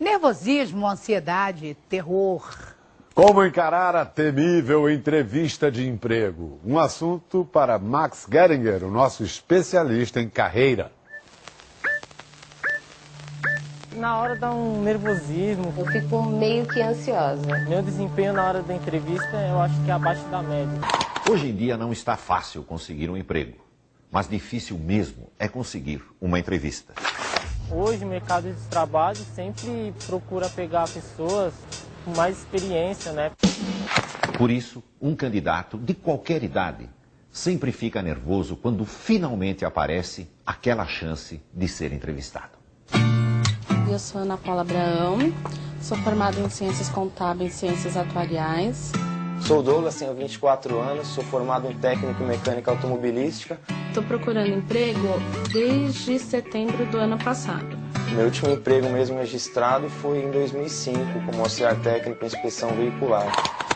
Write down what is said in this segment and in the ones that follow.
Nervosismo, ansiedade, terror. Como encarar a temível entrevista de emprego? Um assunto para Max Geringer, o nosso especialista em carreira. Na hora dá um nervosismo. Eu fico meio que ansiosa. Meu desempenho na hora da entrevista eu acho que é abaixo da média. Hoje em dia não está fácil conseguir um emprego, mas difícil mesmo é conseguir uma entrevista. Hoje o mercado de trabalho sempre procura pegar pessoas com mais experiência, né? Por isso, um candidato de qualquer idade sempre fica nervoso quando finalmente aparece aquela chance de ser entrevistado. Eu sou Ana Paula Abraão, sou formada em Ciências Contábeis e Ciências Atuariais. Sou Douglas, tenho 24 anos, sou formado em técnico em mecânica automobilística. Estou procurando emprego desde setembro do ano passado. Meu último emprego mesmo registrado foi em 2005, como auxiliar técnico em inspeção veicular.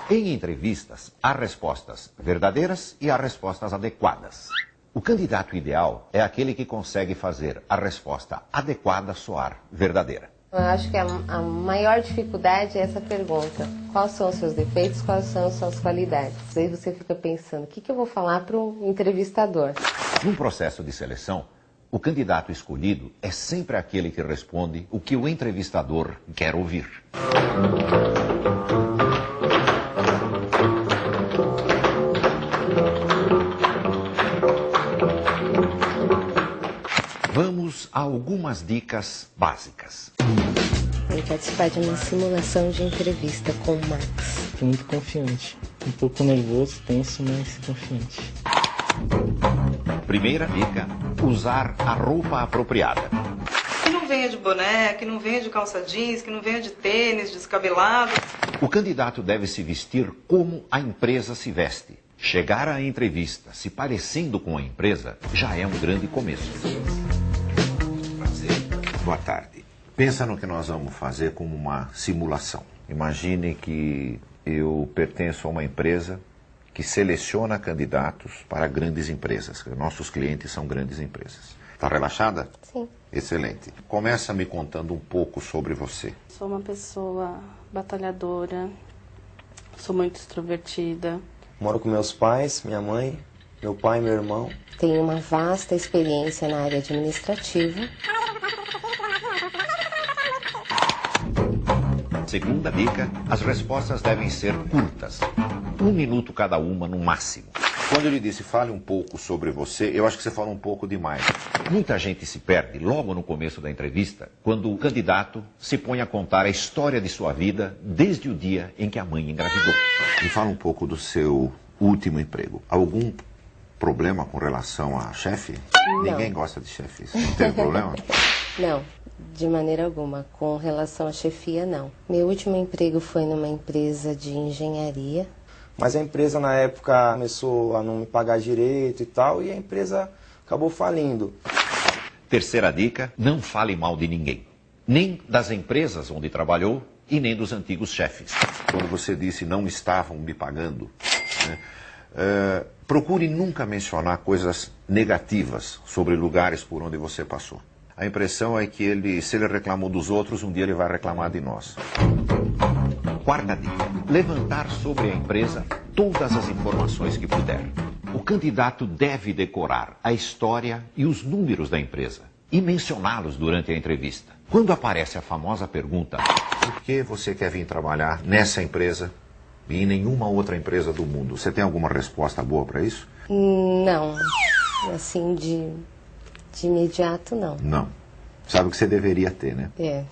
Em entrevistas, há respostas verdadeiras e há respostas adequadas. O candidato ideal é aquele que consegue fazer a resposta adequada soar verdadeira. Eu acho que a maior dificuldade é essa pergunta. Quais são os seus defeitos, quais são as suas qualidades? Aí você fica pensando, o que eu vou falar para um entrevistador? Num processo de seleção, o candidato escolhido é sempre aquele que responde o que o entrevistador quer ouvir. Vamos a algumas dicas básicas. Eu participar de uma simulação de entrevista com o Max. Fico muito confiante. Um pouco nervoso, tenso, mas confiante. Primeira dica, usar a roupa apropriada. Que não venha de boné, que não venha de calça jeans, que não venha de tênis, descabelado. O candidato deve se vestir como a empresa se veste. Chegar à entrevista se parecendo com a empresa já é um grande começo. Prazer. Boa tarde. Pensa no que nós vamos fazer como uma simulação. Imagine que eu pertenço a uma empresa que seleciona candidatos para grandes empresas. Nossos clientes são grandes empresas. Está relaxada? Sim. Excelente. Começa me contando um pouco sobre você. Sou uma pessoa batalhadora, sou muito extrovertida. Moro com meus pais, minha mãe, meu pai e meu irmão. Tenho uma vasta experiência na área administrativa. Segunda dica, as respostas devem ser curtas. 1 minuto cada uma no máximo. Quando ele disse fale um pouco sobre você, eu acho que você fala um pouco demais. Muita gente se perde logo no começo da entrevista, quando o candidato se põe a contar a história de sua vida desde o dia em que a mãe engravidou. Me fala um pouco do seu último emprego. Algum problema com relação a chefe? Não. Ninguém gosta de chefes. Não teve problema? Não, de maneira alguma. Com relação à chefia, não. Meu último emprego foi numa empresa de engenharia. Mas a empresa na época começou a não me pagar direito e tal, e a empresa acabou falindo. Terceira dica, não fale mal de ninguém. Nem das empresas onde trabalhou e nem dos antigos chefes. Quando você disse não estavam me pagando, né, procure nunca mencionar coisas negativas sobre lugares por onde você passou. A impressão é que se ele reclamou dos outros, um dia ele vai reclamar de nós. Quarta dica, levantar sobre a empresa todas as informações que puder. O candidato deve decorar a história e os números da empresa e mencioná-los durante a entrevista. Quando aparece a famosa pergunta, por que você quer vir trabalhar nessa empresa e em nenhuma outra empresa do mundo? Você tem alguma resposta boa para isso? Não, assim de imediato não. Não. Sabe o que você deveria ter, né? É.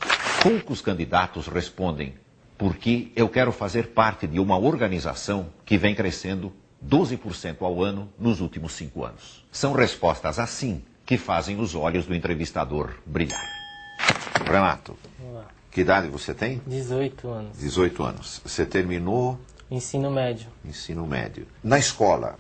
Poucos candidatos respondem porque eu quero fazer parte de uma organização que vem crescendo 12% ao ano nos últimos 5 anos. São respostas assim que fazem os olhos do entrevistador brilhar. Renato, Olá. que idade você tem? 18 anos. 18 anos. Você terminou Ensino médio. ensino médio. Na escola,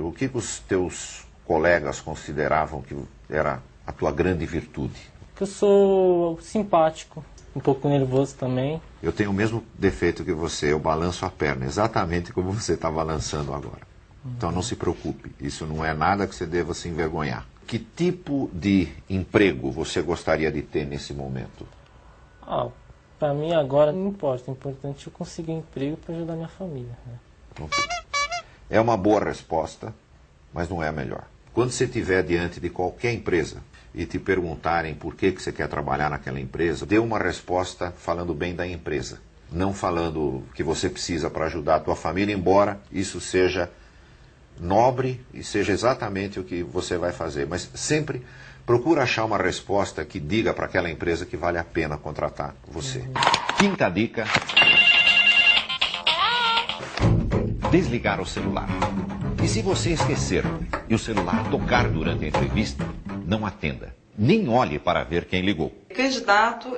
o que os teus colegas consideravam que era a tua grande virtude? Que eu sou simpático, um pouco nervoso também. Eu tenho o mesmo defeito que você, eu balanço a perna, exatamente como você está balançando agora. Então não se preocupe, isso não é nada que você deva se envergonhar. Que tipo de emprego você gostaria de ter nesse momento? Para mim agora não importa, o importante é eu conseguir um emprego para ajudar minha família, né? É uma boa resposta, mas não é a melhor. Quando você estiver diante de qualquer empresa e te perguntarem por que você quer trabalhar naquela empresa, dê uma resposta falando bem da empresa, não falando que você precisa para ajudar a tua família, embora isso seja nobre e seja exatamente o que você vai fazer. Mas sempre procura achar uma resposta que diga para aquela empresa que vale a pena contratar você. Quinta dica: desligar o celular. E se você esquecer e o celular tocar durante a entrevista, não atenda. Nem olhe para ver quem ligou. O candidato,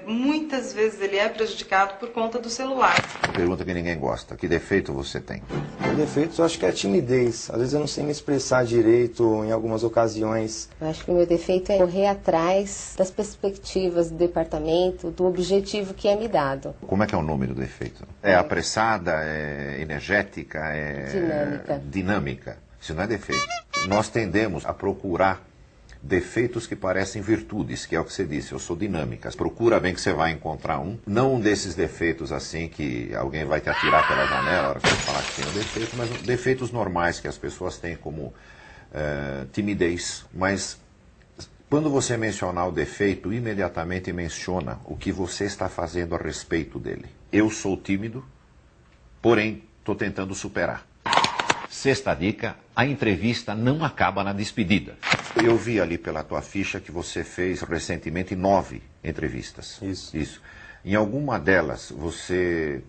muitas vezes ele é prejudicado por conta do celular. Pergunta que ninguém gosta: que defeito você tem? O defeito eu acho que é a timidez. Às vezes eu não sei me expressar direito em algumas ocasiões. Eu acho que o meu defeito é correr atrás das perspectivas do departamento, do objetivo que é me dado. Como é que é o nome do defeito? É apressada, é energética, é dinâmica. Isso não é defeito. Nós tendemos a procurar defeitos que parecem virtudes, que é o que você disse, eu sou dinâmica. Procura bem que você vai encontrar um. Não um desses defeitos assim que alguém vai te atirar pela janela na hora que você falar que tem um defeito, mas defeitos normais que as pessoas têm, como timidez. Mas quando você mencionar o defeito, imediatamente menciona o que você está fazendo a respeito dele. Eu sou tímido, porém estou tentando superar. Sexta dica: a entrevista não acaba na despedida. Eu vi ali pela tua ficha que você fez recentemente 9 entrevistas. Isso. Em alguma delas você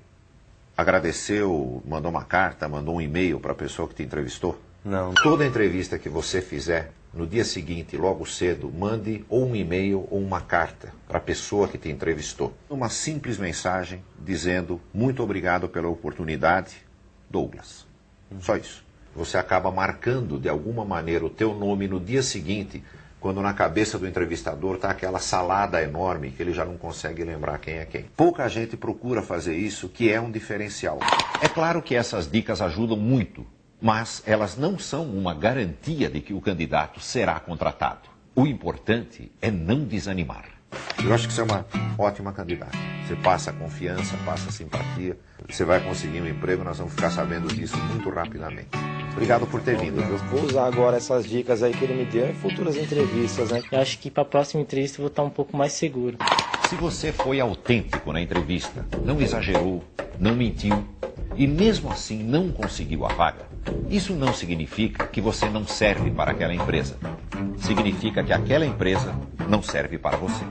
agradeceu, mandou uma carta, mandou um e-mail para a pessoa que te entrevistou? Não. Toda entrevista que você fizer, no dia seguinte, logo cedo, mande ou um e-mail ou uma carta para a pessoa que te entrevistou. Uma simples mensagem dizendo: muito obrigado pela oportunidade, Douglas. Só isso. Você acaba marcando de alguma maneira o teu nome no dia seguinte, quando na cabeça do entrevistador está aquela salada enorme que ele já não consegue lembrar quem é quem. Pouca gente procura fazer isso, que é um diferencial. É claro que essas dicas ajudam muito, mas elas não são uma garantia de que o candidato será contratado. O importante é não desanimar. Eu acho que você é uma ótima candidata. Você passa confiança, passa simpatia, você vai conseguir um emprego, nós vamos ficar sabendo disso muito rapidamente. Obrigado por ter vindo. Eu vou usar agora essas dicas aí que ele me deu em futuras entrevistas, né? Eu acho que para a próxima entrevista eu vou estar um pouco mais seguro. Se você foi autêntico na entrevista, não exagerou, não mentiu e mesmo assim não conseguiu a vaga, isso não significa que você não serve para aquela empresa. Significa que aquela empresa não serve para você.